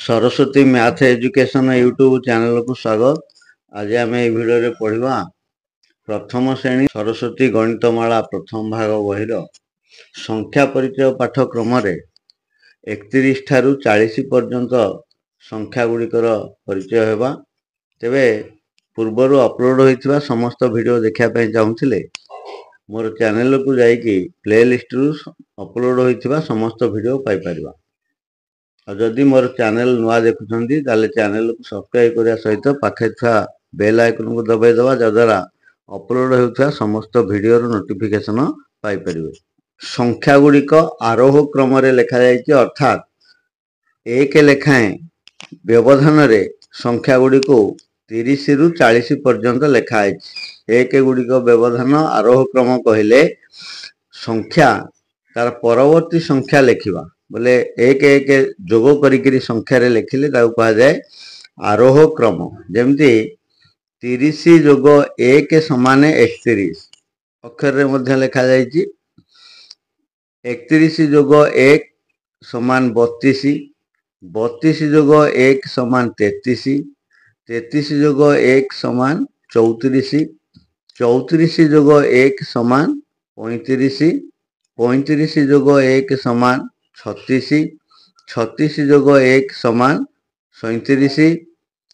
Saraswati math education YouTube channel को स्वागत। आज आम भिडियो पढ़ा प्रथम श्रेणी सरस्वती गणितमाला प्रथम भाग बहिर संख्या परिचय पाठक्रम 31 ठारू 40 पर्यंत संख्या गुड़िकर परिचय होगा। तेबे पूर्वर अपलोड होइथिबा समस्त वीडियो देखा चाहूले मोर चैनल को जाइकी प्लेलिस्ट रु अपलोड होइथिबा समस्त वीडियो पाई परिबा। और जदि मोर चैनल नुआ देखुछंती ताले चैनल को सब्सक्राइब करिया सहित पाखे था बेल आइकन को दबाई दबा जद्वारा अपलोड होउथबा समस्त वीडियो रो नोटिफिकेशन पाई परिबे। संख्या गुड़िक आरोह क्रम रे लेखा जायछि, अर्थात एक लेखाएं व्यवधान रे संख्या गुड़िक 30 रु 40 पर्यंत लेखा है। एक गुड़िक व्यवधान आरोह क्रम कहले संख्या तार परवर्ती संख्या लेखिबा बोले एक एक जोग करी संख्या रे लिखिले ताऊ कहा जाए आरोह क्रम। जेमती 30 जोग 1 समान 31 अक्षर रे मध्य लेखा जायछि। 31 जोग 1 समान 32, 32 जोग 1 समान 33, 33 जोग 1 समान 34, 34 जोग 1 समान 35, 35 जोग 1 समान 36, 36 जोग 1 समान 37,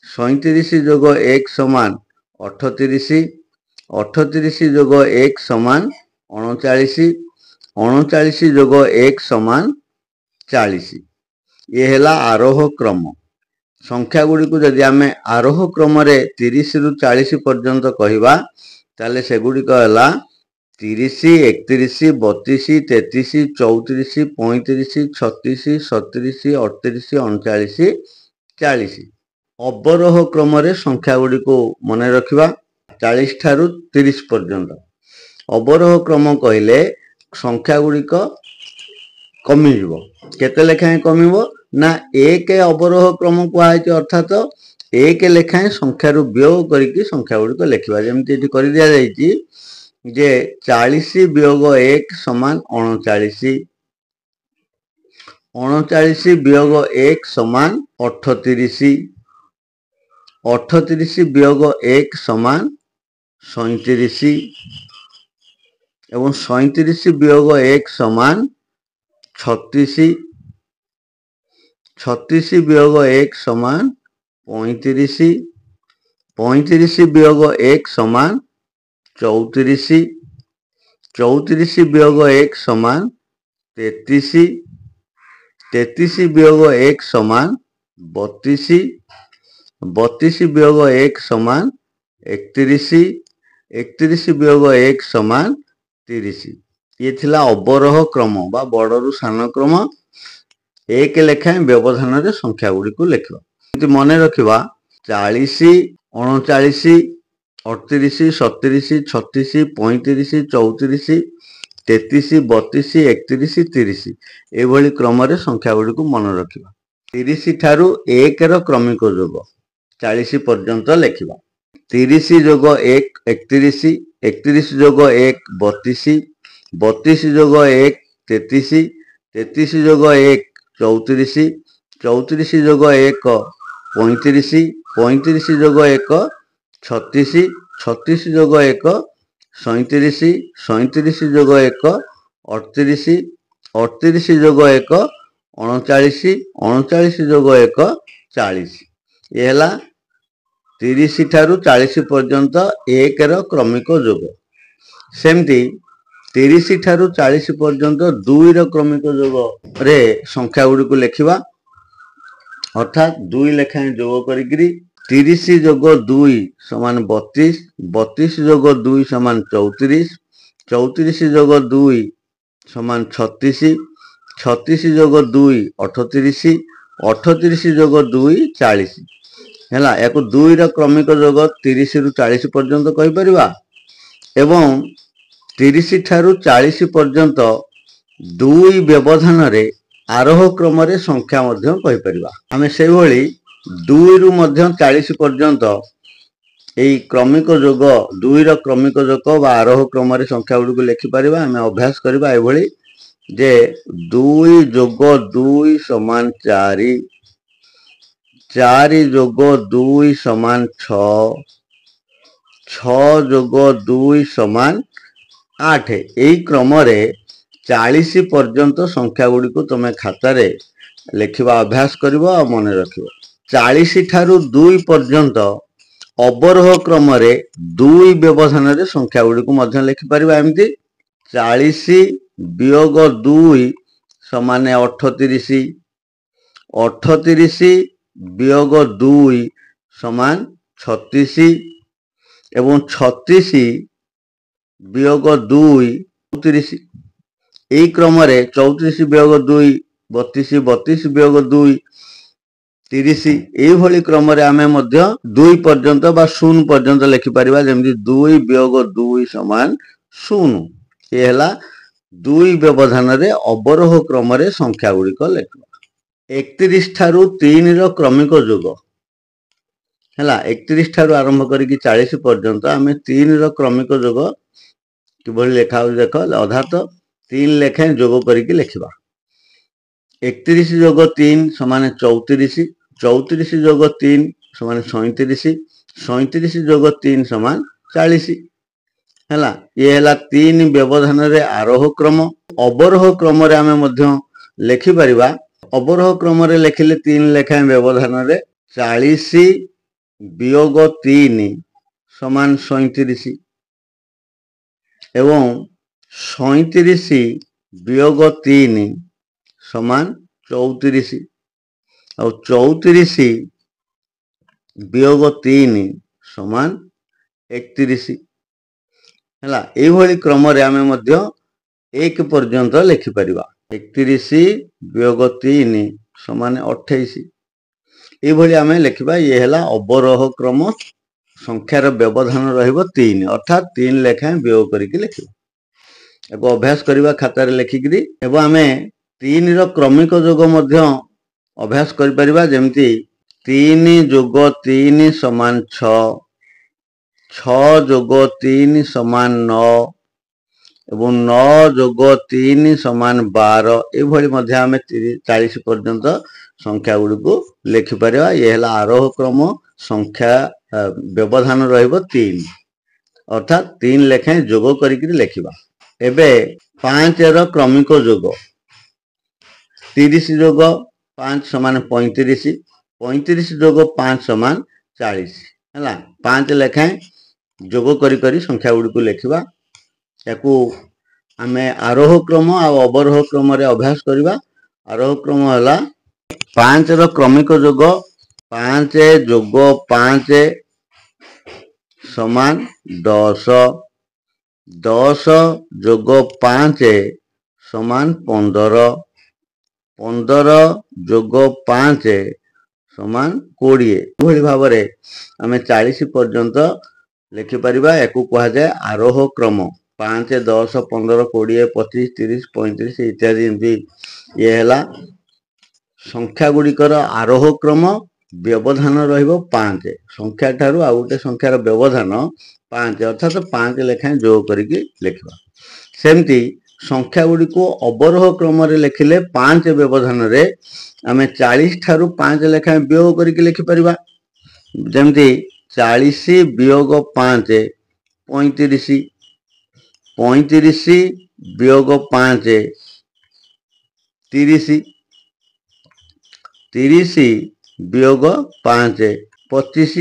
37 जोग 1 समान 38, 38 जोग 1 समान 39, 39 जोग 1 समान 40। ये हैला आरोह क्रम। संख्या गुड़ी को जदि आमे आरोह क्रम रे 30 रु 40 पर्यंत कहिबा ताले से गुड़ी को हैला 30, 31, 32, 33, 34, 35, 36, 37, 38, 39, 40। अवरोह क्रम रे संख्या गुड़ी को मन रखिबा 40 ठारू 30 पर्यंत। अवरोह क्रम कहले संख्या गुड़ी को कमी जीवो। केते लेखाएं कमिबो ना एक अवरोह क्रम कुआई, अर्थात एक लेखाएं संख्या रु वियोग करिकी संख्या गुड़ी को लिखिबा। जेमती एठी करि दिया जायछि जे 40 वियोग 1 समान 39, 39 वियोग 1 समान 38, 38 वियोग 1 समान 37 एवं 37 वियोग 1 समान 36, 36 वियोग 1 समान 35, 35 वियोग 1 समान 34, 34 वियोग 1 समान 33, 33 वियोग 1 समान 32, 32 वियोग 1 समान 31, 31 वियोग 1 समान 30। ये थिला अवरोह क्रम बा बड़रू सान क्रम। एक लेखाएं व्यवधान रे संख्या गुड़ी को लिखिबा। मन रखिबा 40, 39, 38, 37, 36, 35, 34, 33, 32, 31, 30 एभली क्रम रे संख्या गुड़ी को मन रखिबा। 30 ठारू 1 रो क्रमिक जोग 40 पर्यंत लिखिबा। 30 जोग 1 31, 31 जोग 1 32, 32 जोग 1 33, 33 जोग 1 34, 34 जोग 1 35, 35 जोग 1 36, 36 जोग 1 37, 37 जोग 1 38, 38 जोग 1 39, 39 जोग 1 40। ये हैला 30 ठारू 40 पर्यंत 1 रो क्रमिक जोग। सेमती 30 ठारू 40 पर्यंत 2 रो क्रमिक जोग रे संख्या गुड़ी को लिखिबा। अर्थात 2 लेखाएं जोग करिकरी 30 जोग 2 समान 32, 32 जोग 2 समान 34, 34 जोग 2 समान 36, 36 जोग 2 38, 38 जोग 2 40 हैला। याको 2 रो क्रमिक जोग 30 रु 40 पर्यंत कहि परिबा एवं 30 ठारू 40 पर्यंत 2 व्यवधान रे आरोह क्रम रे संख्या मध्य कहि परिबा। आमे से भली 2 रु मध्य 40 पर्यंत एई क्रमिक जोग 2 रो क्रमिक जोग बा आरोह क्रम रे संख्या गुडी को लिखि परिबा। आमे अभ्यास करबा ए भली जे 2 जोग 2 समान 4, 4 যোগ 2 সমান 6, 6 যোগ 2 সমান 8। এই ক্রমরে 40 পর্যন্ত সংখ্যা গুড়িକୁ তুমি খাতারে লেখিবা অভ্যাস করিব আর মনে রাখিব। 40 ଠାରୁ 2 পর্যন্ত অবরোহ ক্রমরে 2 ব্যবধাନରେ সংখ্যা গুড়িକୁ ମଧ୍ୟ লেখি পারিবা। এমতি 40 বিয়োগ 2 সমানে 38, 38 বিয়োগ 2 সমান 36 এবং 36 বিয়োগ 2 34। এই ক্রমরে 34 বিয়োগ 2 32, 32 বিয়োগ 2 30। এইভাবে ক্রমরে আমি মধ্য 2 পর্যন্ত বা 0 পর্যন্ত লেখি পারিবা। যেমতি 2 বিয়োগ 2 সমান 0। এ হেলা 2 ব্যবধাନରେ অবরোহ ক্রমরে সংখ্যা গুড়িক লেখিবা। 31 ଠାରୁ 3 ର କ୍ରମିକ ଯୋଗ ହେଲା। 31 ଠାରୁ ଆରମ୍ଭ କରିକି 40 ପର୍ଯ୍ୟନ୍ତ ଆମେ 3 ର କ୍ରମିକ ଯୋଗ କିଭଳି ଲେଖା ହଉଛି ଦେଖ। ଅର୍ଥାତ 3 ଲେଖାଏଁ ଯୋଗ କରିକି ଲେଖିବା। 31 ଯୋଗ 3 ସମାନ 34, 34 ଯୋଗ 3 ସମାନ 37, 37 ଯୋଗ 3 ସମାନ 40 ହେଲା। ଇଏ ହେଲା 3 ବ୍ୟବଧାନରେ ଆରୋହ କ୍ରମ। ଅବରୋହ କ୍ରମରେ ଆମେ ମଧ୍ୟ ଲେଖି ପାରିବା। ଅବରୋହ କ୍ରମରେ ଲେଖିଲେ 3 ଲେଖାଏଁ ବ୍ୟବଧାନରେ 40 ବିୟୋଗ 3 ସମାନ 37 ଏବଂ 37 ବିୟୋଗ 3 ସମାନ 34 ଆଉ 34 ବିୟୋଗ 3 ସମାନ 31 ହେଲା। ଏଇଭଳି କ୍ରମରେ ଆମେ ମଧ୍ୟ 1 ପର୍ଯ୍ୟନ୍ତ ଲେଖିପାରିବା। 31 ବିୟୋଗ 3 ସମାନ 28। এইভাবে আমি লেখিবা। ইয়ে হেলা অবরোহ ক্রম। সংখ্যার ব্যবধান রহিব 3, অর্থাৎ 3 লেখাएं বিয়োগ করিকি লেখিবা। এব অভ্যাস করিবা খাতারে লেখিকি। এব আমি 3 ର ক্রমিক যোগ ମଧ୍ୟ অভ্যাস করি পারিবা। যেমতি 3 যোগ 3 সমান 6, 6 যোগ 3 সমান 9 এবং 9 যোগ 3 সমান 12। এইভাবে ମଧ୍ୟ ଆମେ 40 পর্যন্ত সংখ্যা গুড়িକୁ লেখি পারিবা। ইয়ে হেলা আরোহ ক্রম। সংখ্যা ব্যবধান রহিব 3, অর্থাৎ 3 লেখাएं যোগ করিকি লেখিবা। এবে 5 ର ক্রমিক যোগ। 30 যোগ 5 সমান 35, 35 যোগ 5 সমান 40 ହେଲା। 5 ଲେଖାଏଁ যোগ କରି କରି ସଂଖ୍ୟା ଗୁଡିକୁ ଲେଖିବା। याकू आमे आरोह क्रम और अवरोह क्रम रे अभ्यास करिबा। आरोह क्रम हला 5 ର क्रमिक जोग। 5 जोग 5 समान 10, 10 जोग 5 समान 15, 15 जोग 5 समान 20। एभली भाबरे आमे 40 पर्यंत लिखि परिबा। याकू कहा जाय आरोह क्रम। 5, 10, 15, 20, 25, 30, 35 इत्यादि एमती ये हेला संख्या गुड़िकर आरोह क्रम। व्यवधान रहिबो 5। संख्या ठारू आ गोटे संख्यार व्यवधान 5, अर्थात 5 लेखाएं जोग करिके लिखिबा। सेमती संख्या गुड़िको अवरोह क्रम रे लिखिले 5 व्यवधान रे आमे 40 ठारू 5 लेखाएं वियोग करिके लिखि परिबा। जेमती 40 वियोग 5 35, 35 वियोग 5 30, 30 वियोग 5 25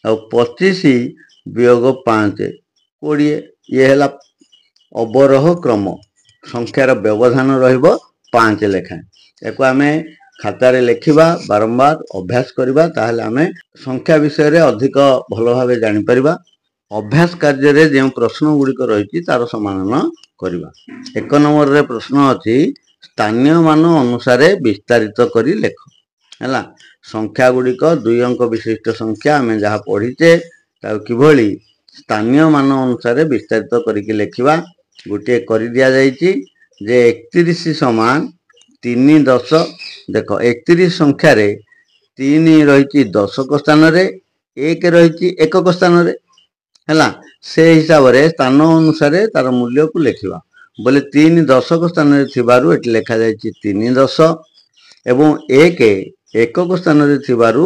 और 25 वियोग 5 20। ये हेला अवरोह क्रम। संख्यार व्यवधान रहिबो 5 लेखाएं। याकू आमे खातारे लिखिबा, बारंबार अभ्यास करिबा। ताहले आमे संख्या विषय रे अधिक भलो भाबे जानि परिबा। अभ्यास कार्य रे जे प्रश्न गुड़िक रही तार समाधान करिबा। 1 नंबर रे प्रश्न अछि स्थानीय मान अनुसार विस्तारित करी लेख हैला। संख्या गुड़िक 2 अंक विशिष्ट संख्या आमे जहा पढ़ीचे ताउ किभली स्थानीय मान अनुसार विस्तारित करिके लेखिबा। गोटे करि दिया जाईची जे 31 समान 3 10। देखो 31 संख्या रे 3 रहिची दशक स्थान रे, 1 रहिची एकक स्थान रे हैला। से हिसाब रे स्थान अनुसार तार मूल्य को लेखिबा। बोले 3 दशक स्थान रे थिबारु एठी लेखा जाईची 3 10 एवं 1 एकक स्थान रे थिबारु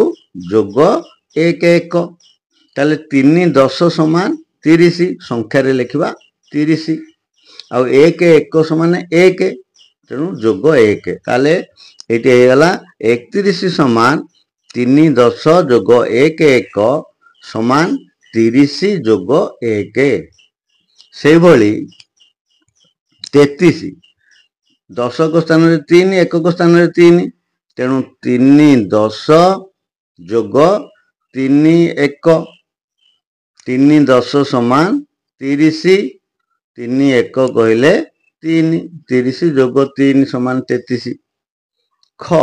जोग 1 1 ताले 3 10 समान 30 संख्या रे लिखिबा 30 आ 1 1 समान 1 तेणु जोग 1 ताले एटी हे गला 31 समान 3 10 जोग 1 1 समान 30 जोग 1 से भली 33 दशक स्थान रे 3 एकक स्थान रे 3 तेणु 3 10 जोग 3 1 3 10 समान 30 3 1 कहले 3 30 जोग 3 समान 33 ख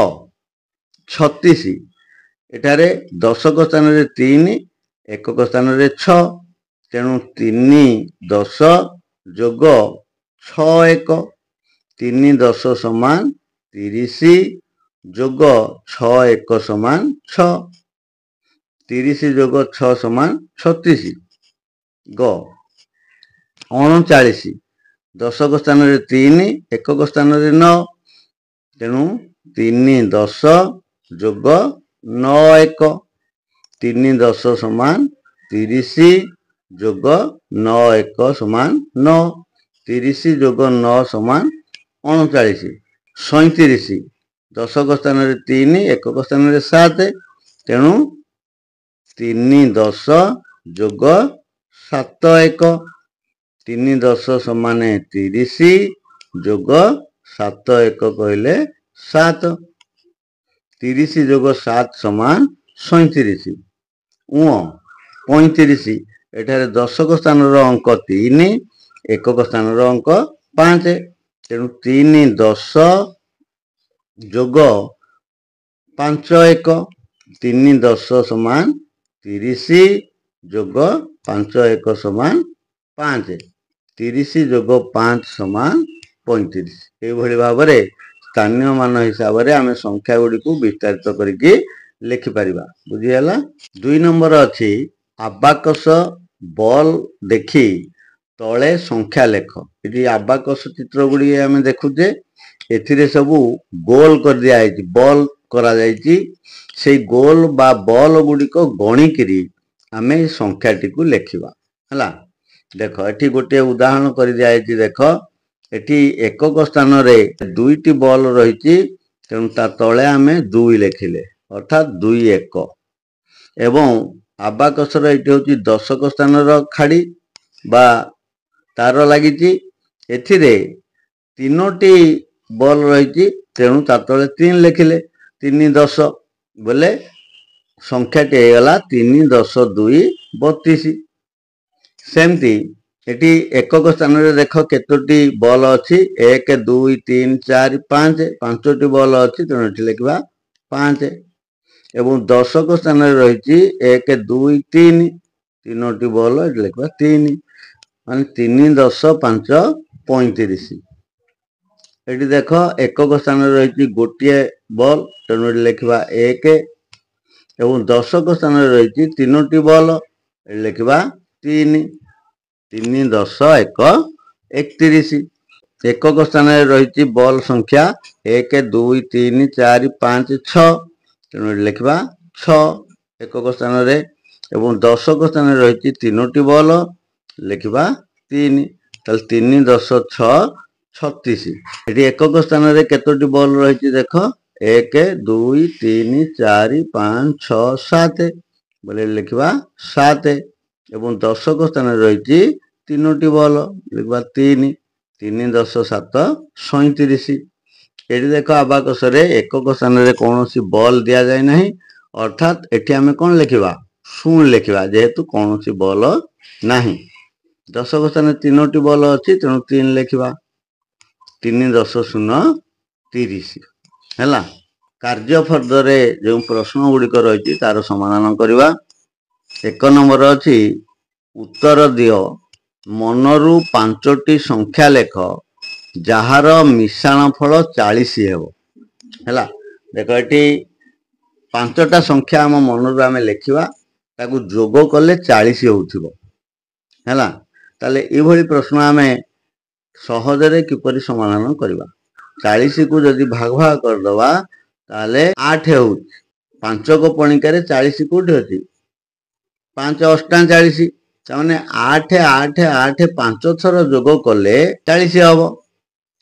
36 एटारे दशक स्थान रे 3 एकक स्थान रे 6 तेणु 3 10 जोग 6 1 3 10 समान 30 जोग 6 1 समान 6 30 जोग 6 समान 36 ग 39 दशक स्थान रे 3 एकक स्थान रे 9 तेणु 3 10 जोग 9 1 3 10 समान 30 जोग 9 1 समान 9 30 जोग 9 समान 39 37 दशक स्थान रे 3 एकक स्थान रे 7 तेणु 3 10 जोग 7 1 3 10 समान 30 जोग 7 1 कहले 7 30 जोग 7 समान 37 उ 35 एठारे दशक स्थान रो अंक 3 एकक स्थान रो अंक 5 तेणु 3 10 जोग 5 1 3 10 समान 30 जोग 5 1 समान 5 30 जोग 5 समान 35 ए भली भाबरे स्थानीय मान हिसाब रे आमे संख्या गुडी को विस्तारित करके लिखि परिबा बुझी हला 2 नंबर अछि अबाकस बॉल देखि तळे संख्या लेख इति अबाकस चित्र गुडी आमे देखुजे एथिरे सबु गोल कर दिया है बॉल करा जायछि से गोल बा बॉल गुडी को गणी करी आमे संख्या टी को लेखिबा हला देखो एठी गोटे उदाहरण कर दिया है देखो एठी एकक स्थान रे दुईटी बॉल रहिछि तेणु ता तळे आमे 2 लेखिले अर्थात 2 1 एवं आबाकस रे एठी होछि दशक स्थान रो खाड़ी बा तार लागिछि एथिरे तीनोटी बॉल रहिछि तेणु ता तळे 3 लेखिले 3 10 बोले संख्या टी हे गला 3 10 2 32 सेमती एटी एकक स्थान रे देखो केतोटी बॉल अछि 1 2 3 4 5 पांचोटी बॉल अछि तेणु एठी लिखबा 5 एवं दशक स्थान रे रहिछि 1 2 3 तीनोटी बॉल एठी लिखबा 3 माने 3 10 5 35 एटी देखो एकक स्थान रे रहिछि गोटिए बॉल तेणु एठी लिखबा 1 एवं दशक स्थान रे रहिछि तीनोटी बॉल एठी लिखबा 3 3 10 1 31 एकक स्थान रे रहिछि बॉल संख्या 1 2 3 4 5 6 तेणु एठी लिखबा 6 एकक स्थान रे एवं दशक स्थान रे रहिछि तीनोटी बॉल लिखबा 3 तल 3 10 6 36 एठी एकक स्थान रे केतोटी बॉल रहिछि देखो 1 2 3 4 5 6 7 बोले लिखबा 7 एवं दशक स्थान रे रहिछि तीनोटी बॉल लिखबा 3 3 10 7 37 एठी देखो आबाकस रे एकक स्थान रे कोनोसी बॉल दिया जाय नहीं अर्थात एठी हमें कोन लिखिबा शून्य लिखिबा जेहेतु कोनोसी बॉल नहीं दशक स्थान रे तीनोटी बॉल अछि तेणु 3 लिखिबा 3 10 0 30 हैला कार्य फर्दरे जो प्रश्न गुडी को रहिछि तार समाधान करबा एक नंबर अछि उत्तर दियो मनरु 5टी संख्या लेख जहार मिश्रण फल 40 हेबो हैला देखो एठी 5टा संख्या हम मनरु आमे लेखिबा ताकू जोग कले 40 होउथिबो हैला ताले ए भली प्रश्न आमे सहज रे किपरि समाधान करबा 40 को जदि भाग भाग कर दवा ताले 8 हो पांचक पणिकार 40 कोठी अछि 5 अष्टा 40 ताने 8 8 8 5 थर जोग कले 40 हबो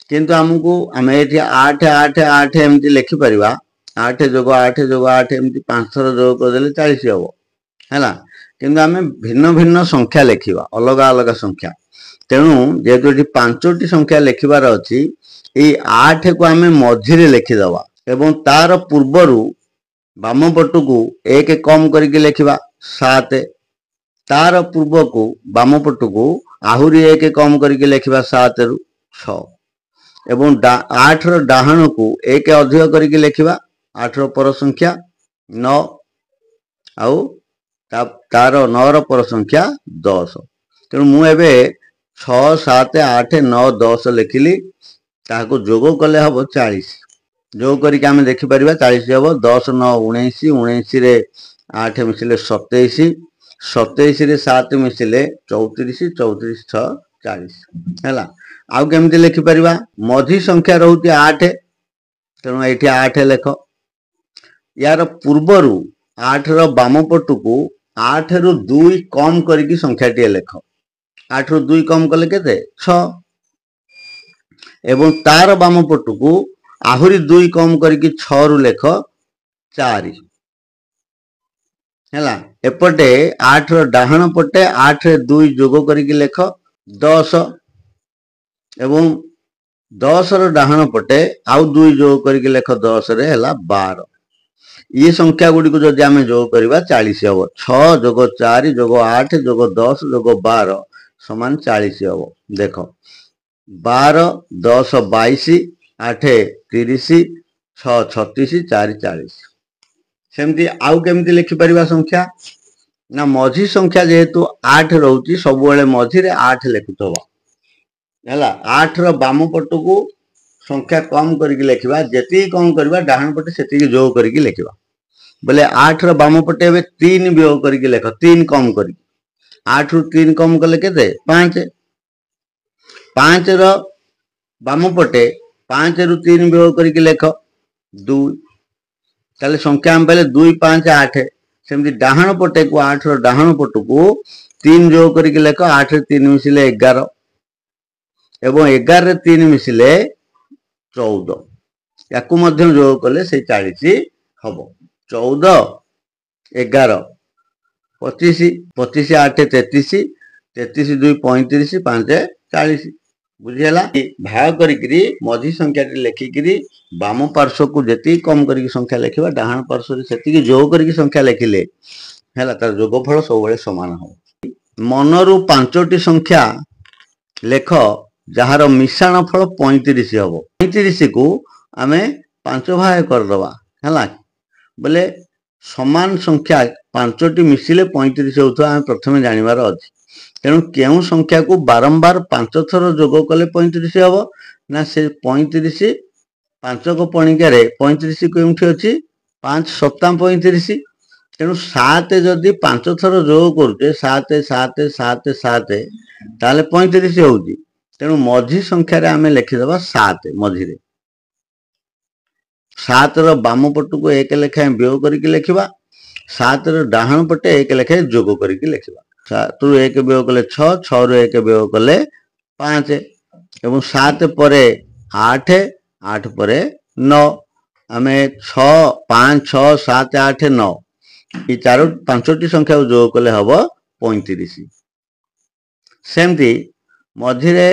किंतु हमकु हमें एठी 8 8 8 एमती लिखि परिबा 8 जोग 8 जोग 8 एमती 5 थर जोग कर देले 40 हबो हैला किंतु हमें भिन्न भिन्न संख्या लिखिबा अलग अलग संख्या तेणु जेतु एठी पांचटी संख्या लिखिबार अछि ए 8 को हमें मझी रे लिखि दबा एवं तार पूर्वरु बाम पटकू 1 कम करके लिखिबा 7 तार पूर्व को बाम पटकू आहुरी 1 कम करके लिखिबा 7 रु 6 एवं 8 रो डाहण को 1 अधिक करके लिखिबा 8 रो पर संख्या 9 आउ तार 9 रो पर संख्या 10 तेणु मु एबे 6 7 8 9 10 लिखिली ताको जोग कले हबो 40 जोग करके आमे देखि परिबा 40 हबो 10 9 19 19 रे 8 मिसिले 27 27 रे 7 मिसिले 34 34 6 40 हैला आउ केमति लिखि परिबा मझी संख्या रहउती 8 तेणु एठी 8 लेख यार पूर्वरु 8 रो बाम पटकू 8 रु 2 कम करके संख्याटी लेख 8 रु 2 कम कले केते 6 एवं तार बाम पटकू आहुरी 2 कम करके 6 रु लेख 4 हैला एपटे 8 रो डाहण पटे 8 रे 2 जोग करके लेख 10 एवं 10 रो डाहण पटे आउ 2 जोग करके लेख 10 रे हैला 12 ये संख्या गुडी को जदि आमे जोग करबा 40 हबो 6 जोग 4 जोग 8 जोग 10 जोग 12 समान 40 हबो देखो 12 10 22 8 30 6 36 4 40 सेमती आउ केमती लिखि परिबा संख्या ना मझी संख्या जेहेतु 8 रहउची सब बेले मझी रे 8 लिखुतबा हैला 8 रो बाम पटकू संख्या कम करके लिखिबा जेती कम करबा डाहण पटे सेती जोग करके लिखिबा बोले 8 रो बाम पटे बे 3 वियोग करके लिख 3 कम करके 8 रु 3 कम कले केते 5 5 रो बाम पटे 5 रु 3 वियोग करके लिख 2 ताले संख्या हम पहले 2 5 8 सेमती डाहण पटे को 8 रो डाहण पटकू 3 जोग करके लिख 8 रे 3 मिसिले 11 एवं 11 रे 3 मिसिले 14 याकू मध्यम जोग कले से 40 हबो 14 11 25 25 8 33 33 2 35 5 40 बुझिला भाग करिकरी मझी संख्या लेखिकरी बाम पार्श्व को जेती कम करके संख्या लिखिबा डाहण पार्श्व रे सेती जोग करके संख्या लिखिले हैला तार जोगफल सब बेले समान हो मनरु 5टी संख्या लेख जहार मिश्रण फल 35 हबो 35 को आमे 5 भाग कर दबा हैला बोले समान संख्या 5टी मिसिले 35 होता आमे प्रथमे जानिबार अछि तेणु केउ संख्या को बारंबार 5 थर जोग कले 35 हबो ना से 35 5 को पणिकारे 35 केउठी अछि 5 7 35 तेणु 7 जदि 5 थर जोग करते 7 7 7 7 ताले 35 होउची तेणु मझी संख्या रे आमे लिखि दबा 7 मझी रे 7 रो बाम पट को 1 लेखा वियोग करके लिखिबा 7 रो डाहण पटे 1 लेखा जोग करके लिखिबा 7 रु 1 वियोग कले 6 6 रु 1 वियोग कले 5 एवं 7 परे 8 8 परे 9 आमे 6 5 6 7 8 9 ई चारो 5टी संख्या को जोग कले हबो 35 सेमती मझी रे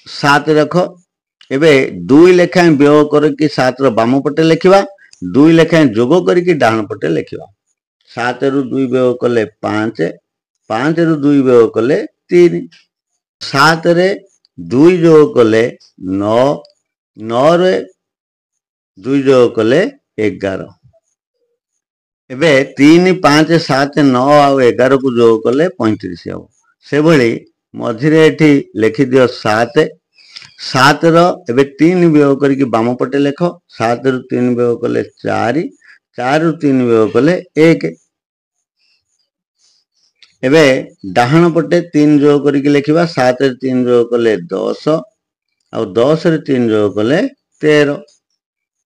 7 रखो एबे 2 लेखा वियोग करके 7 रो बाम पटे लिखिबा 2 लेखा जोग करके डाहण पटे लिखिबा 7 रु 2 वियोग कले 5 5 रु 2 वियोग कले 3 7 रे 2 जोग कले 9 9 रे 2 जोग कले 11 एबे 3 5 7 9 आ 11 को जोग कले 35 हबो से भली मझी रे एठी लिखि दियो 7 7 रो एबे 3 वियोग करके बाम पटे लेख 7 रु 3 वियोग कले 4 4 रु 3 वियोग कले 1 एबे डाहण पटे 3 जोग करके लिखिबा 7 रे 3 जोग कले 10 आ 10 रे 3 जोग कले 13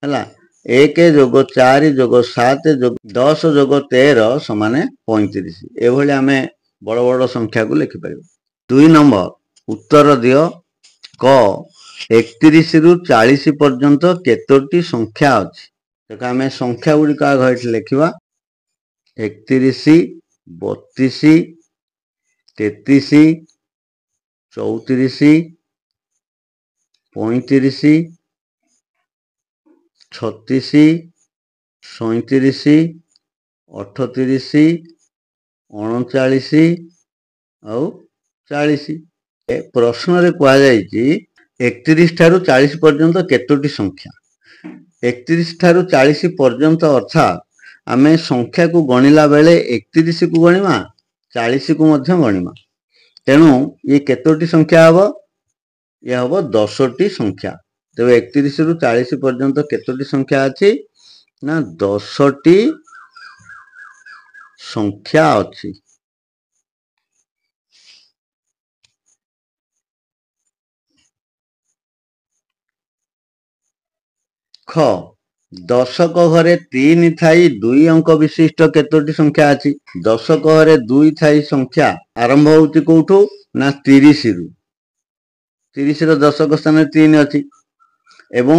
हला 1 যোଗ 4 যোଗ 7 যোଗ 10 ଯୋଗ 13 ସମାନେ 35 ଏଭଳି ଆମେ ବଡ଼ ବଡ଼ ସଂଖ୍ୟାକୁ ଲେଖିପାରିବା। 2 ନମ୍ବର ଉତ୍ତର ଦିଅ କ 31 ରୁ 40 ପର୍ଯ୍ୟନ୍ତ କେତୋଟି ସଂଖ୍ୟା ଅଛି? ଦେଖ ଆମେ ସଂଖ୍ୟା ଗୁଡ଼ିକ ଆଗ ଏଠି ଲେଖିବା। 31 32 33 34 35 36 37 38 39 ଆଉ 40। ଏ ପ୍ରଶ୍ନରେ କୁହାଯାଇଛି 31 ଠାରୁ 40 ପର୍ଯ୍ୟନ୍ତ କେତୋଟି ସଂଖ୍ୟା? 31 ଠାରୁ 40 ପର୍ଯ୍ୟନ୍ତ ଅର୍ଥାତ୍ ଆମେ ସଂଖ୍ୟାକୁ ଗଣିଲା ବେଳେ 31 କୁ ଗଣିବା 40 କୁ ମଧ୍ୟ ଗଣିବା। ତେଣୁ ଇଏ କେତୋଟି ସଂଖ୍ୟା ହେବ? ଇଏ ହେବ 10ଟି ସଂଖ୍ୟା। ତେବେ 31 ରୁ 40 ପର୍ଯ୍ୟନ୍ତ କେତୋଟି ସଂଖ୍ୟା ଅଛି? ନା 10ଟି ସଂଖ୍ୟା ଅଛି। ଖ ଦଶକ ଘରେ 3 ଥାଇ 2 ଅଙ୍କ ବିଶିଷ୍ଟ କେତୋଟି ସଂଖ୍ୟା ଅଛି? ଦଶକ ଘରେ 2 ଥାଇ ସଂଖ୍ୟା ଆରମ୍ଭ ହେଉଛି କୋଉଠୁ? ନା 30 ରୁ। 30 ର ଦଶକ ସ୍ଥାନରେ 3 ଅଛି ଏବଂ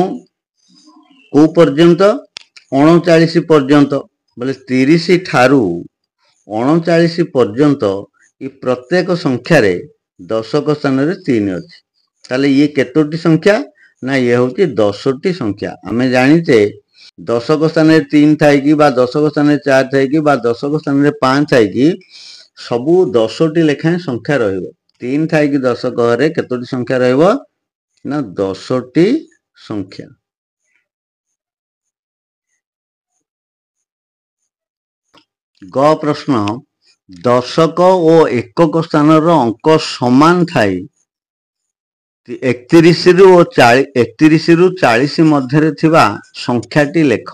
କୋଉ ପର୍ଯ୍ୟନ୍ତ? 39 ପର୍ଯ୍ୟନ୍ତ। ବୋଲେ 30 ଠାରୁ 39 ପର୍ଯ୍ୟନ୍ତ ଏ ପ୍ରତ୍ୟେକ ସଂଖ୍ୟାରେ ଦଶକ ସ୍ଥାନରେ 3 ଅଛି। ତାହେଲେ ଇଏ କେତୋଟି ସଂଖ୍ୟା? ନା ଇଏ ହେଉଛି 10ଟି ସଂଖ୍ୟା। ଆମେ ଜାଣିଛେ ଦଶକ ସ୍ଥାନରେ 3 ଥାଇକି ବା ଦଶକ ସ୍ଥାନରେ 4 ଥାଇକି ବା ଦଶକ ସ୍ଥାନରେ 5 ଥାଇକି ସବୁ 10ଟି ଲେଖାଏଁ ସଂଖ୍ୟା ରହିବ। 3 ଥାଇକି ଦଶକ ଘରେ କେତୋଟି ସଂଖ୍ୟା ରହିବ? ନା 10ଟି ସଂଖ୍ୟା। ଗ ପ୍ରଶ୍ନ ଦଶକ ଓ ଏକକ ସ୍ଥାନର ଅଙ୍କ ସମାନ ଥାଇ 31 ରୁ 40 ମଧ୍ୟରେ ଥିବା ସଂଖ୍ୟାଟି ଲେଖ।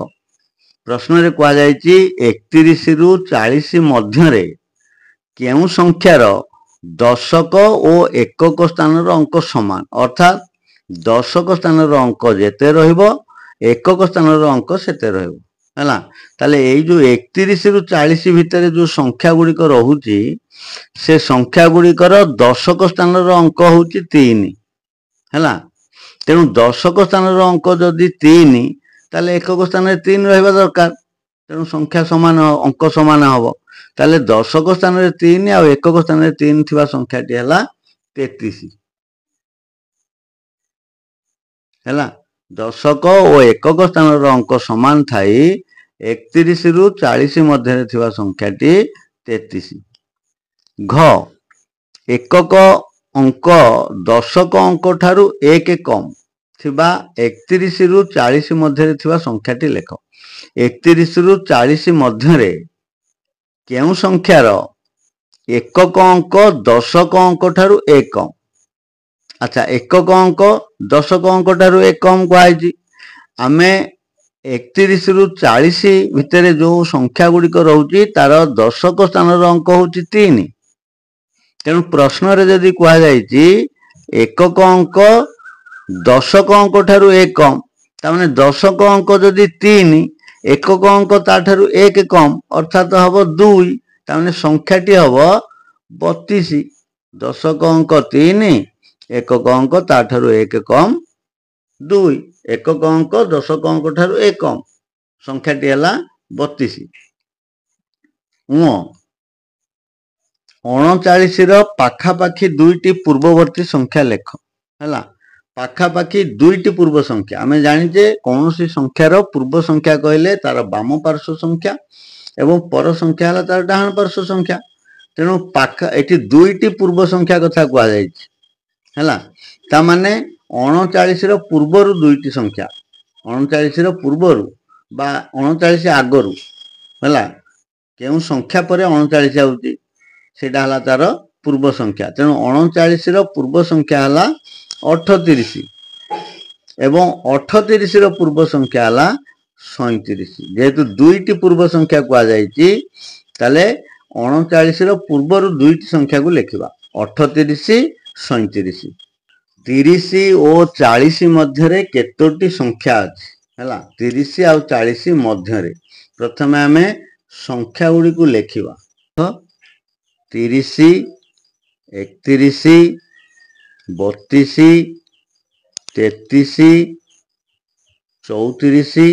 ପ୍ରଶ୍ନରେ କୁହାଯାଇଛି 31 ରୁ 40 ମଧ୍ୟରେ କେଉଁ ସଂଖ୍ୟାର ଦଶକ ଓ ଏକକ ସ୍ଥାନର ଅଙ୍କ ସମାନ? ଅର୍ଥାତ୍ ଦଶକ ସ୍ଥାନର ଅଙ୍କ ଯେତେ ରହିବ ଏକକ ସ୍ଥାନର ଅଙ୍କ ସେତେ ରହିବ। ହେଲା, ତାହେଲେ ଏଇ ଯୋଉ 31 ରୁ 40 ଭିତରେ ଯୋଉ ସଂଖ୍ୟା ଗୁଡ଼ିକ ରହୁଛି ସେ ସଂଖ୍ୟା ଗୁଡ଼ିକର ଦଶକ ସ୍ଥାନର ଅଙ୍କ ହେଉଛି 3। ହେଲା, ତେଣୁ ଦଶକ ସ୍ଥାନର ଅଙ୍କ ଯଦି 3 ତାହେଲେ ଏକକ ସ୍ଥାନରେ 3 ରହିବା ଦରକାର। ତେଣୁ ସଂଖ୍ୟା ସମାନ, ଅଙ୍କ ସମାନ ହେବ। ତାହେଲେ ଦଶକ ସ୍ଥାନରେ 3 ଆଉ ଏକକ ସ୍ଥାନରେ 3 ଥିବା ସଂଖ୍ୟାଟି ହେଲା 33। ହେଲା, ଦଶକ ଓ ଏକକ ସ୍ଥାନର ଅଙ୍କ ସମାନ ଥାଇ 31 ରୁ 40 ମଧ୍ୟରେ ଥିବା ସଂଖ୍ୟାଟି 33। ଘ ଏକକ ଅଙ୍କ ଦଶକ ଅଙ୍କ ଠାରୁ 1 କମ୍ ଥିବା 31 ରୁ 40 ମଧ୍ୟରେ ଥିବା ସଂଖ୍ୟାଟି ଲେଖ। 31 ରୁ 40 ମଧ୍ୟରେ କେଉଁ ସଂଖ୍ୟାର ଏକକ ଅଙ୍କ ଦଶକ ଅଙ୍କ ଠାରୁ 1 କମ୍? ଆଚ୍ଛା, ଏକକ ଅଙ୍କ ଦଶକ ଅଙ୍କ ଠାରୁ 1 କମ୍ କୁହାଯାଇଛି। ଆମେ 31 ରୁ 40 ଭିତରେ ଯୋଉ ସଂଖ୍ୟା ଗୁଡ଼ିକ ରହୁଛି ତାର ଦଶକ ସ୍ଥାନର ଅଙ୍କ ହେଉଛି 3। ତେଣୁ ପ୍ରଶ୍ନରେ ଯଦି କୁହାଯାଇଛି ଏକକ ଅଙ୍କ ଦଶକ ଅଙ୍କ ଠାରୁ 1 କମ୍, ତାମାନେ ଦଶକ ଅଙ୍କ ଯଦି 3 ଏକକ ଅଙ୍କ ତାଠାରୁ 1 କମ୍ ଅର୍ଥାତ୍ ହେବ 2, ତାମାନେ ସଂଖ୍ୟାଟି ହେବ 32। ଦଶକ ଅଙ୍କ 3 ଏକକ ଅଙ୍କ ତାଠାରୁ 1 କମ୍ 2, ଏକକ ଅଙ୍କ ଦଶକ ଅଙ୍କ ଠାରୁ 1 କମ୍, ସଂଖ୍ୟାଟି ହେଲା 32। 39 ର ପାଖାପାଖି 2ଟି ପୂର୍ବବର୍ତ୍ତୀ ସଂଖ୍ୟା ଲେଖ। ହେଲା, ପାଖାପାଖି 2ଟି ପୂର୍ବ ସଂଖ୍ୟା। ଆମେ ଜାଣିଛେ କୌଣସି ସଂଖ୍ୟାର ପୂର୍ବ ସଂଖ୍ୟା କହିଲେ ତାର ବାମ ପାର୍ଶ୍ୱ ସଂଖ୍ୟା ଏବଂ ପର ସଂଖ୍ୟା ହେଲା ତାର ଡାହାଣ ପାର୍ଶ୍ୱ ସଂଖ୍ୟା। ତେଣୁ ଏଠି 2ଟି ପୂର୍ବ ସଂଖ୍ୟା କଥା କୁହାଯାଇଛି। ହେଲା, ତାମାନେ 39 ର ପୂର୍ବରୁ 2ଟି ସଂଖ୍ୟା, 39 ର ପୂର୍ବରୁ ବା 39 ଆଗରୁ। ହେଲା, କେଉଁ ସଂଖ୍ୟା ପରେ 39 ଆଉଛି ସେଇଟା ହେଲା ତାର ପୂର୍ବ ସଂଖ୍ୟା। ତେଣୁ 39 ର ପୂର୍ବ ସଂଖ୍ୟା ହେଲା 38 ଏବଂ 38 ର ପୂର୍ବ ସଂଖ୍ୟା ହେଲା 37। ଯେହେତୁ 2ଟି ପୂର୍ବ ସଂଖ୍ୟା କୁହାଯାଇଛି ତାହେଲେ 39 ର ପୂର୍ବରୁ 2ଟି ସଂଖ୍ୟାକୁ ଲେଖିବା 38 37। 30 ଓ 40 ମଧ୍ୟରେ କେତୋଟି ସଂଖ୍ୟା ଅଛି? ହେଲା 30 ଆଉ 40 ମଧ୍ୟରେ। ପ୍ରଥମେ ଆମେ ସଂଖ୍ୟା ଗୁଡ଼ିକୁ ଲେଖିବା। 30, 31, 32, 33, 34,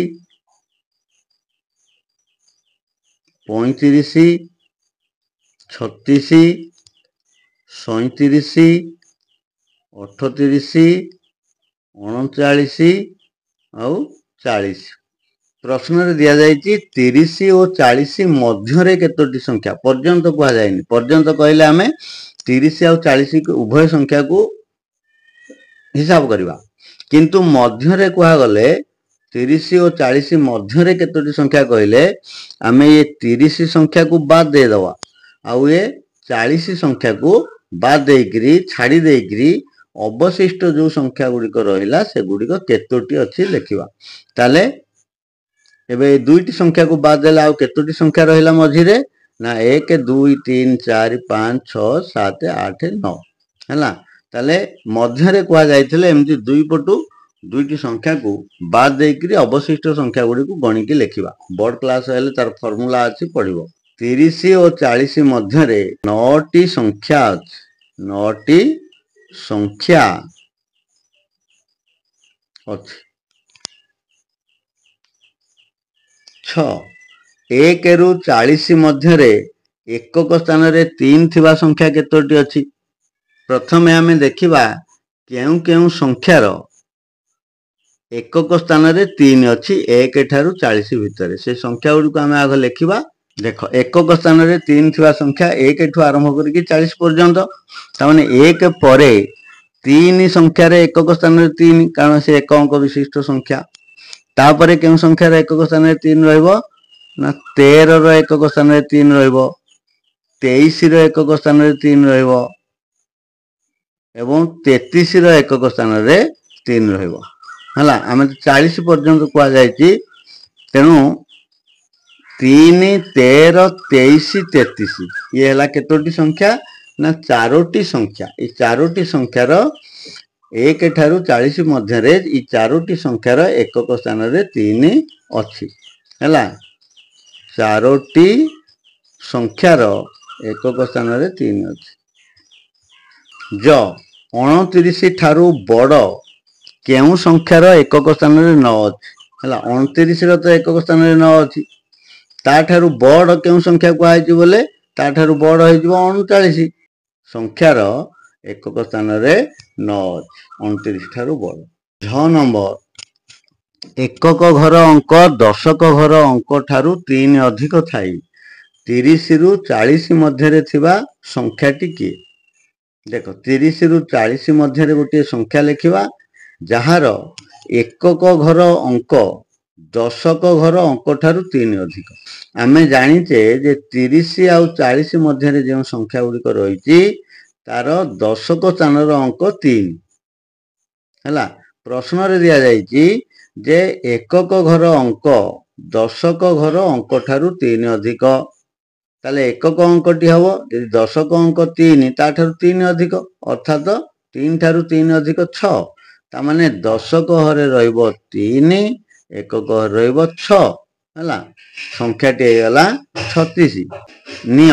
35, 36, 37, 38, 39 ଆଉ 40। ପ୍ରଶ୍ନରେ ଦିଆଯାଇଛି 30 ଓ 40 ମଧ୍ୟରେ କେତୋଟି ସଂଖ୍ୟା ପର୍ଯ୍ୟନ୍ତ କୁହାଯାଇନି। ପର୍ଯ୍ୟନ୍ତ କହିଲେ ଆମେ 30 ଆଉ 40 ଉଭୟ ସଂଖ୍ୟାକୁ ହିସାବ କରିବା, କିନ୍ତୁ ମଧ୍ୟରେ କୁହାଗଲେ 30 ଓ 40 ମଧ୍ୟରେ କେତୋଟି ସଂଖ୍ୟା କହିଲେ ଆମେ ଏ 30 ସଂଖ୍ୟାକୁ ବାଦ ଦେଇଦେବା ଆଉ ଏ 40 ସଂଖ୍ୟାକୁ ବାଦ ଦେଇକିରି ଛାଡ଼ି ଦେଇକିରି ଅବଶିଷ୍ଟ ଯେଉଁ ସଂଖ୍ୟା ଗୁଡ଼ିକ ରହିଲା ସେଗୁଡ଼ିକ କେତୋଟି ଅଛି ଲେଖିବା। ତାହେଲେ ଏବେ ଦୁଇଟି ସଂଖ୍ୟାକୁ ବାଦ ଦେଲେ ଆଉ କେତୋଟି ସଂଖ୍ୟା ରହିଲା ମଝିରେ ନା 1, 2, 3, 4, 5, 6, 7, 8, 9 ହେଲା। ତାହେଲେ ମଧ୍ୟରେ କୁହାଯାଇଥିଲେ ଏମିତି ଦୁଇ ପଟୁ ଦୁଇଟି ସଂଖ୍ୟାକୁ ବାଦ ଦେଇକିରି ଅବଶିଷ୍ଟ ସଂଖ୍ୟା ଗୁଡ଼ିକୁ ଗଣିକି ଲେଖିବା। ବୋର୍ଡ କ୍ଲାସ ହେଲେ ତାର ଫର୍ମୁଲା ଅଛି, ପଡ଼ିବ। 30 ଓ 40 ମଧ୍ୟରେ 9ଟି ସଂଖ୍ୟା ଅଛି। 9ଟି ସଂଖ୍ୟା ଅଛି। 6 1 ରୁ 40 ମଧ୍ୟରେ ଏକକ ସ୍ଥାନରେ 3 ଥିବା ସଂଖ୍ୟା କେତୋଟି ଅଛି? ପ୍ରଥମେ ଆମେ ଦେଖିବା କେଉଁ କେଉଁ ସଂଖ୍ୟାର ଏକକ ସ୍ଥାନରେ 3 ଅଛି 1 ଠାରୁ 40 ଭିତରେ। ସେ ସଂଖ୍ୟା ଗୁଡ଼ିକୁ ଆମେ ଆଗ ଲେଖିବା। ଦେଖ, ଏକକ ସ୍ଥାନରେ 3 ଥିବା ସଂଖ୍ୟା 1 ଠୁ ଆରମ୍ଭ କରିକି 40 ପର୍ଯ୍ୟନ୍ତ। ତାମାନେ 1 ପରେ 3 ସଂଖ୍ୟାରେ ଏକକ ସ୍ଥାନରେ 3, କାରଣ ସେ ଏକ ଅଙ୍କ ବିଶିଷ୍ଟ ସଂଖ୍ୟା। ତାପରେ କେଉଁ ସଂଖ୍ୟାର ଏକକ ସ୍ଥାନରେ 3 ରହିବ ନା 13 ର ଏକକ ସ୍ଥାନରେ 3 ରହିବ, 23 ର ଏକକ ସ୍ଥାନରେ 3 ରହିବ ଏବଂ 33 ର ଏକକ ସ୍ଥାନରେ 3 ରହିବ ହେଲା। ଆମେ 40 ପର୍ଯ୍ୟନ୍ତ କୁହାଯାଇଛି, ତେଣୁ 3, 13, 23, 33 ଇଏ ହେଲା କେତୋଟି ସଂଖ୍ୟା ନା 4ଟି ସଂଖ୍ୟା। এই 4ଟି ସଂଖ୍ୟାର 1 ଠାରୁ 40 ମଧ୍ୟରେ এই 4ଟି ସଂଖ୍ୟାର ଏକକ ସ୍ଥାନରେ 3 ଅଛି ହେଲା। 4ଟି ସଂଖ୍ୟାର ଏକକ ସ୍ଥାନରେ 3 ଅଛି। 29 ଠାରୁ ବଡ଼ କେଉଁ ସଂଖ୍ୟାର ଏକକ ସ୍ଥାନରେ 9 ଅଛି ହେଲା। 29 ର ତ ଏକକ ସ୍ଥାନରେ 9 ଅଛି, ତାଠାରୁ ବଡ଼ କେଉଁ ସଂଖ୍ୟା କୁହାଯାଇଛି ବୋଲେ ତାଠାରୁ ବଡ଼ ହେଇଯିବ 39। ସଂଖ୍ୟାର ଏକକ ସ୍ଥାନରେ 9 ଅଛି, 29 ଠାରୁ ବଡ଼। 6 ନମ୍ବର, ଏକକ ଘର ଅଙ୍କ ଦଶକ ଘର ଅଙ୍କ ଠାରୁ 3 ଅଧିକ ଥାଇ 30 ରୁ 40 ମଧ୍ୟରେ ଥିବା ସଂଖ୍ୟାଟି କିଏ? ଦେଖ, 30 ରୁ 40 ମଧ୍ୟରେ ଗୋଟିଏ ସଂଖ୍ୟା ଲେଖିବା ଯାହାର ଏକକ ଘର ଅଙ୍କ ଦଶକ ଘର ଅଙ୍କ ଠାରୁ 3 ଅଧିକ। ଆମେ ଜାଣିଛେ ଯେ 30 ଆଉ 40 ମଧ୍ୟରେ ଯେଉଁ ସଂଖ୍ୟା ଗୁଡ଼ିକ ରହିଛି ତାର ଦଶକ ସ୍ଥାନର ଅଙ୍କ 3 ହେଲା। ପ୍ରଶ୍ନରେ ଦିଆଯାଇଛି ଯେ ଏକକ ଘର ଅଙ୍କ ଦଶକ ଘର ଅଙ୍କ ଠାରୁ 3 ଅଧିକ। ତାହେଲେ ଏକକ ଅଙ୍କଟି ହେବ ଯଦି ଦଶକ ଅଙ୍କ 3 ତାଠାରୁ 3 ଅଧିକ, ଅର୍ଥାତ 3 ଠାରୁ 3 ଅଧିକ 6। ତାମାନେ ଦଶକ ଘରେ ରହିବ 3, ଏକକ ଘରେ ରହିବ 6 ହେଲା। ସଂଖ୍ୟାଟି ହେଇଗଲା 36। ନିୟ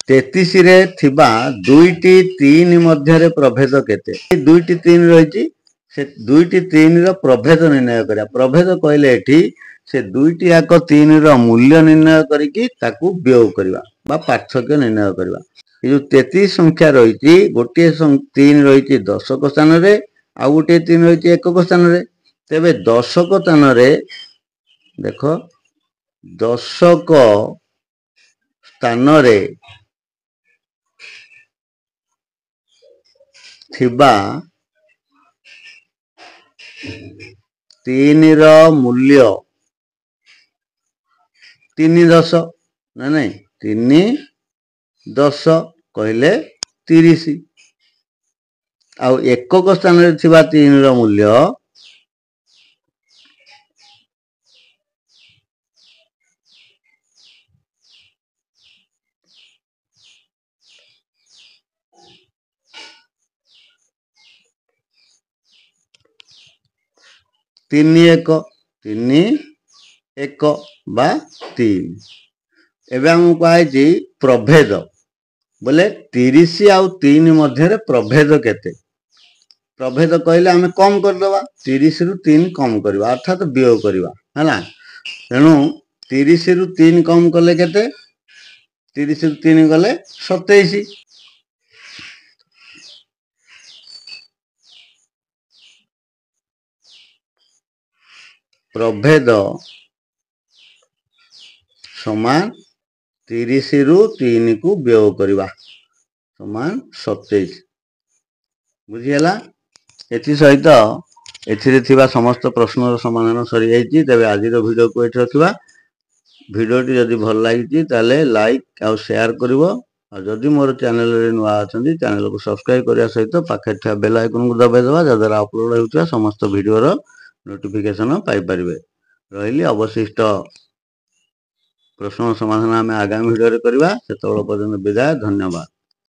33 ରେ ଥିବା ଦୁଇଟି 3 ମଧ୍ୟରେ ପ୍ରଭେଦ କେତେ? ଦୁଇଟି 3 ରହିଛି, ସେ ଦୁଇଟି 3 ର ପ୍ରଭେଦ ନିର୍ଣ୍ଣୟ କରିବା। ପ୍ରଭେଦ କହିଲେ ଏଠି ସେ ଦୁଇଟି ଯାକ 3 ର ମୂଲ୍ୟ ନିର୍ଣ୍ଣୟ କରିକି ତାକୁ ବିୟୋଗ କରିବା ବା ପାର୍ଥକ୍ୟ ନିର୍ଣ୍ଣୟ କରିବା। ଏ ଯେଉଁ 33 ସଂଖ୍ୟା ରହିଛି, ଗୋଟିଏ 3 ରହିଛି ଦଶକ ସ୍ଥାନରେ ଆଉ ଗୋଟିଏ 3 ରହିଛି ଏକକ ସ୍ଥାନରେ। ତେବେ ଦଶକ ସ୍ଥାନରେ ଦେଖ, ଦଶକ ସ୍ଥାନରେ ଥିବା 3 ର ମୂଲ୍ୟ 3 10 ନା ନାଇଁ, 3 10 କହିଲେ 30। ଆଉ ଏକକ ସ୍ଥାନରେ ଥିବା 3 ର ମୂଲ୍ୟ 3 1 3 1 बा 3 एबे हम कहै प्रभेद बोले 30 आउ 3 मध्य प्रभेद केते प्रभेद कहले आम कम करदे 30 रु 3 कम करवा अर्थात वियोग करवा है तेणु 30 रु 3 कम कले केते 30 रु 3 गले 27 प्रभेद समान 30 रु 3 को वियोग करवा समान 27 बुझीगला एथि सहित एथिरे थिबा समस्त प्रश्नर समाधान सरी जाइछि तबे आजिर वीडियो को एठी रखिबा वीडियोटी जदि भल लागिछि ताले लाइक आ शेयर करिवो आ जदि मोर चैनल रे नुआ अछंती चैनल को सब्सक्राइब करिया सहित पाखे थिबा बेल आइकन को दबाइ देबा जदरा अपलोड हेउछा समस्त वीडियो रो नोटिफिकेशन पाई परिबे रहिली अवशिष्ट प्रश्न समाधान आम आगामी वीडियो रे करबा सेतबेल पर्यंत विदाय धन्यवाद।